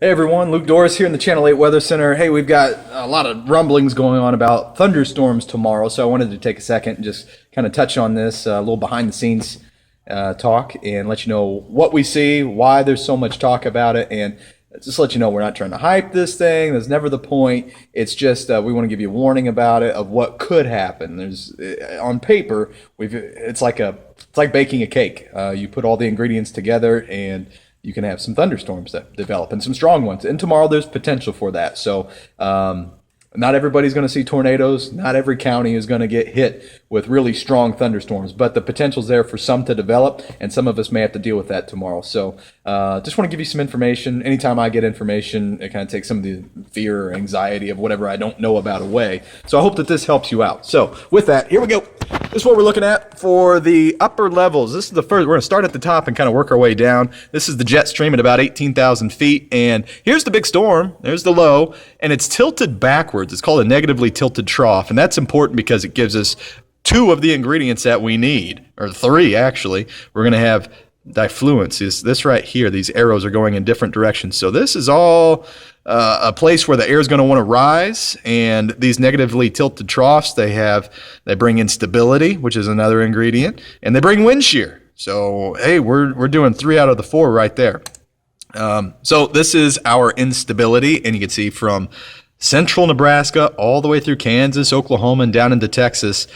Hey everyone, Luke Doris here in the Channel 8 Weather Center. Hey, we've got a lot of rumblings going on about thunderstorms tomorrow, so I wanted to take a second and just kind of touch on this, a little behind the scenes talk, and let you know what we see, why there's so much talk about it, and just let you know we're not trying to hype this thing. That's never the point. It's just we want to give you a warning about it, of what could happen. There's on paper, it's like baking a cake. You put all the ingredients together and you can have some thunderstorms that develop and some strong ones. And tomorrow there's potential for that. So not everybody's going to see tornadoes. Not every county is going to get hit with really strong thunderstorms, but the potential's there for some to develop, and some of us may have to deal with that tomorrow. So just want to give you some information. Anytime I get information, it kind of takes some of the fear or anxiety of whatever I don't know about away. So I hope that this helps you out. So with that, here we go. This is what we're looking at for the upper levels. This is the first. We're going to start at the top and kind of work our way down. This is the jet stream at about 18,000 feet. And here's the big storm. There's the low. And it's tilted backwards. It's called a negatively tilted trough. And that's important because it gives us two of the ingredients that we need, or three actually. We're going to have diffluence. Is this right here. These arrows are going in different directions. So this is all a place where the air is going to want to rise, and these negatively tilted troughs, they bring instability, which is another ingredient, and they bring wind shear. So hey, we're doing 3 out of the 4 right there. So this is our instability, and you can see from central Nebraska all the way through Kansas, Oklahoma, and down into Texas.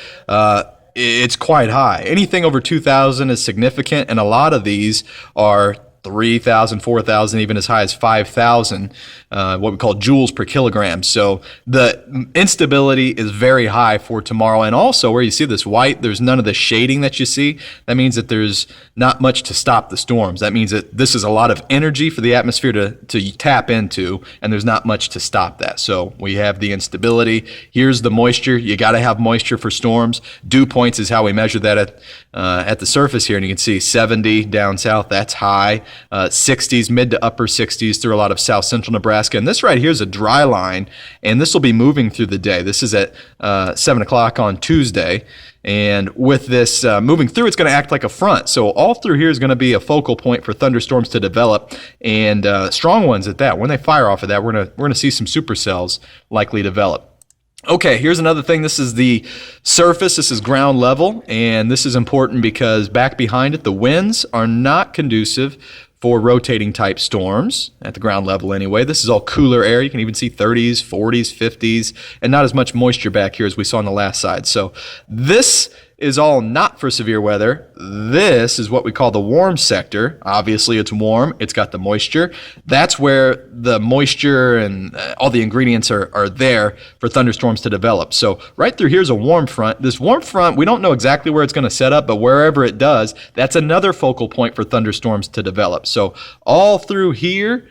It's quite high. Anything over 2,000 is significant, and a lot of these are 3,000, 4,000, even as high as 5,000, what we call joules per kilogram. So the instability is very high for tomorrow. And also where you see this white, there's none of the shading that you see. That means that there's not much to stop the storms. That means that this is a lot of energy for the atmosphere to tap into, and there's not much to stop that. So we have the instability. Here's the moisture. You got to have moisture for storms. Dew points is how we measure that at the surface here. And you can see 70 down south, that's high. 60s, mid to upper 60s through a lot of south central Nebraska. And this right here is a dry line, and this will be moving through the day. This is at 7 o'clock on Tuesday. And with this moving through, it's going to act like a front. So all through here is going to be a focal point for thunderstorms to develop, and strong ones at that. When they fire off of that, we're going to see some supercells likely develop. Okay, here's another thing. This is the surface. This is ground level, and this is important because back behind it, the winds are not conducive for rotating type storms at the ground level anyway. This is all cooler air. You can even see 30s, 40s, 50s, and not as much moisture back here as we saw on the last side. So this is all not for severe weather. This is what we call the warm sector. Obviously, it's warm. It's got the moisture. That's where the moisture and all the ingredients are there for thunderstorms to develop. So right through here is a warm front. This warm front, we don't know exactly where it's going to set up, but wherever it does, that's another focal point for thunderstorms to develop. So all through here,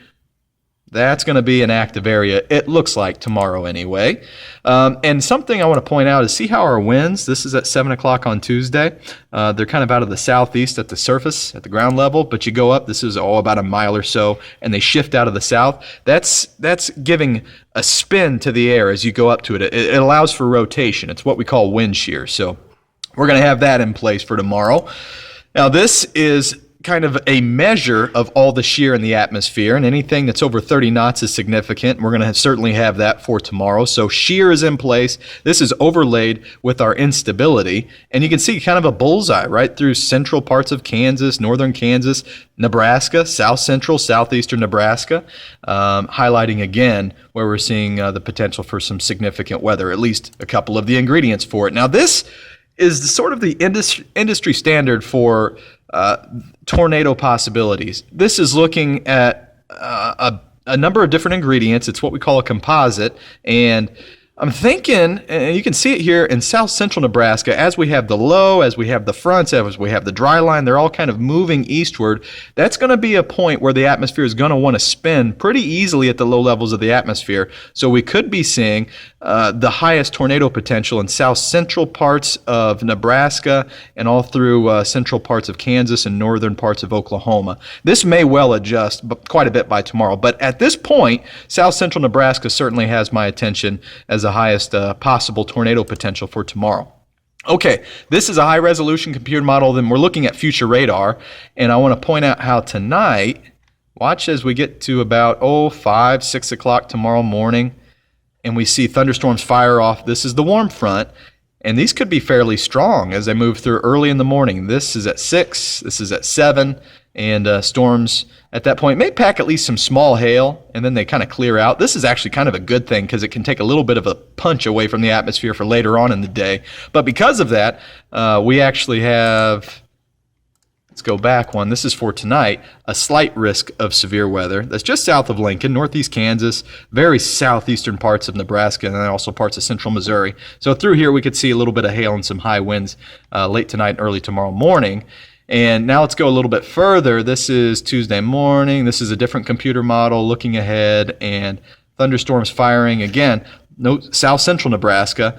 that's going to be an active area, it looks like, tomorrow anyway. And something I want to point out is, see how our winds, this is at 7 o'clock on Tuesday, they're kind of out of the southeast at the surface, at the ground level, but you go up, this is about a mile or so, and they shift out of the south. That's giving a spin to the air as you go up to it. It allows for rotation. It's what we call wind shear. So we're going to have that in place for tomorrow. Now this is kind of a measure of all the shear in the atmosphere, and anything that's over 30 knots is significant. We're going to certainly have that for tomorrow. So shear is in place. This is overlaid with our instability, and you can see kind of a bullseye right through central parts of Kansas, northern Kansas, Nebraska, south central, southeastern Nebraska, highlighting again where we're seeing the potential for some significant weather, at least a couple of the ingredients for it. Now this is sort of the industry standard for tornado possibilities. This is looking at a number of different ingredients. It's what we call a composite, and I'm thinking, and you can see it here in south central Nebraska, as we have the low, as we have the fronts, as we have the dry line, they're all kind of moving eastward. That's going to be a point where the atmosphere is going to want to spin pretty easily at the low levels of the atmosphere. So we could be seeing the highest tornado potential in south central parts of Nebraska and all through central parts of Kansas and northern parts of Oklahoma. This may well adjust quite a bit by tomorrow, but at this point, south central Nebraska certainly has my attention as the highest possible tornado potential for tomorrow. Okay, this is a high-resolution computer model. Then we're looking at future radar, and I want to point out how tonight watch as we get to about 5, 6 o'clock tomorrow morning, and we see thunderstorms fire off. This is the warm front, and these could be fairly strong as they move through early in the morning. This is at 6, this is at 7, and storms at that point may pack at least some small hail, and then they kind of clear out. This is actually kind of a good thing because it can take a little bit of a punch away from the atmosphere for later on in the day. But because of that, we actually have, let's go back one. This is for tonight, a slight risk of severe weather. That's just south of Lincoln, northeast Kansas, very southeastern parts of Nebraska, and then also parts of central Missouri. So through here, we could see a little bit of hail and some high winds late tonight and early tomorrow morning. And now let's go a little bit further. This is Tuesday morning. This is a different computer model looking ahead, and thunderstorms firing again, south central Nebraska.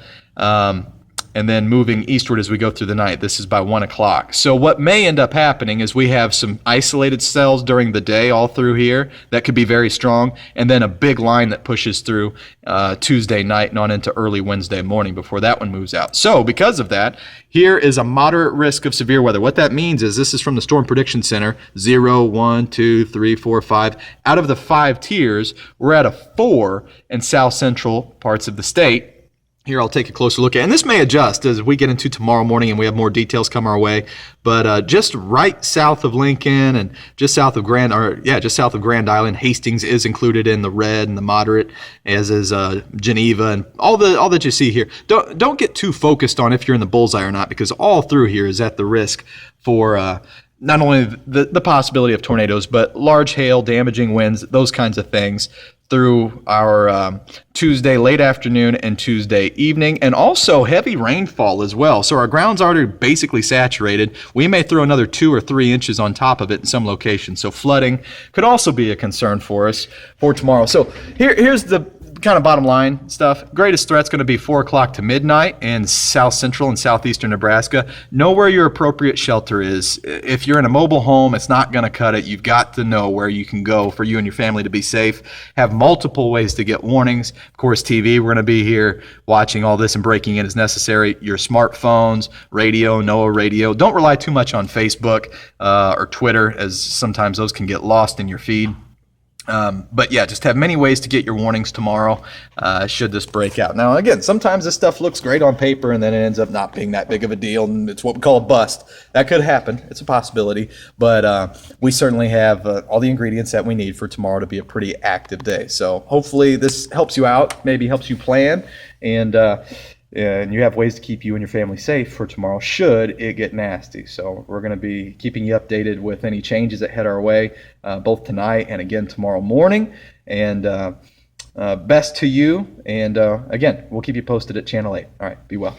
And then moving eastward as we go through the night. This is by 1 o'clock. So what may end up happening is we have some isolated cells during the day all through here that could be very strong, and then a big line that pushes through Tuesday night and on into early Wednesday morning before that one moves out. So because of that, here is a moderate risk of severe weather. What that means is, this is from the Storm Prediction Center, 0, 1, 2, 3, 4, 5. Out of the 5 tiers, we're at a 4 in south central parts of the state. Here, I'll take a closer look at, and this may adjust as we get into tomorrow morning and we have more details come our way. But just right south of Lincoln and just south of Grand Island, Hastings is included in the red and the moderate, as is Geneva and all that you see here. Don't get too focused on if you're in the bullseye or not, because all through here is at the risk for not only the possibility of tornadoes, but large hail, damaging winds, those kinds of things through our Tuesday late afternoon and Tuesday evening, and also heavy rainfall as well. So our ground's already basically saturated. We may throw another 2 or 3 inches on top of it in some locations. So flooding could also be a concern for us for tomorrow. So here's the kind of bottom line stuff. Greatest threat's going to be 4 o'clock to midnight in south central and southeastern Nebraska. Know where your appropriate shelter is. If you're in a mobile home, it's not going to cut it. You've got to know where you can go for you and your family to be safe. Have multiple ways to get warnings. Of course, TV, we're going to be here watching all this and breaking in as necessary. Your smartphones, radio, NOAA radio. Don't rely too much on Facebook or Twitter, as sometimes those can get lost in your feed. But yeah, just have many ways to get your warnings tomorrow should this break out. Now, again, sometimes this stuff looks great on paper and then it ends up not being that big of a deal, and it's what we call a bust. That could happen. It's a possibility. But we certainly have all the ingredients that we need for tomorrow to be a pretty active day. So hopefully this helps you out, maybe helps you plan, and you have ways to keep you and your family safe for tomorrow should it get nasty. So we're going to be keeping you updated with any changes that head our way, both tonight and again tomorrow morning. And best to you. And again, we'll keep you posted at Channel 8. All right, be well.